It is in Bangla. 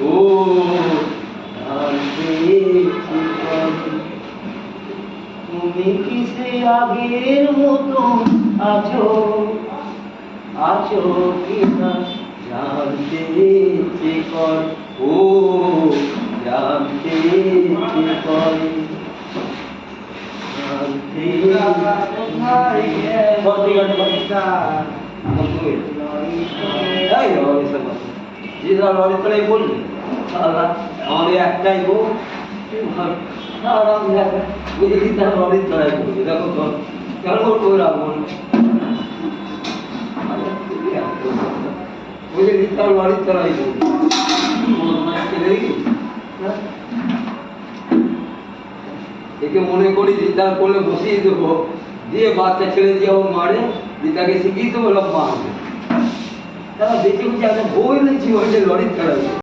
ও তুমি কি সে আগের মতো আছো আছো কি না জানতে ইচ্ছে করে ও জানতে ইচ্ছে করে আমাদের একটাই বউ লরির চড়াই করবে দেখো কেন করে রাখবো লরির চড়াই করবে একে মনে করি জিদ্দার করলে বসিয়ে দেবো দিয়ে বাচ্চা ছেড়ে দিয়ে ও মারে জিদ্দাকে শিখিয়ে দেবো লোক মারবে তারা দেখে বুঝে একটা বই নিচ্ছি ওই যে লরির চড়াই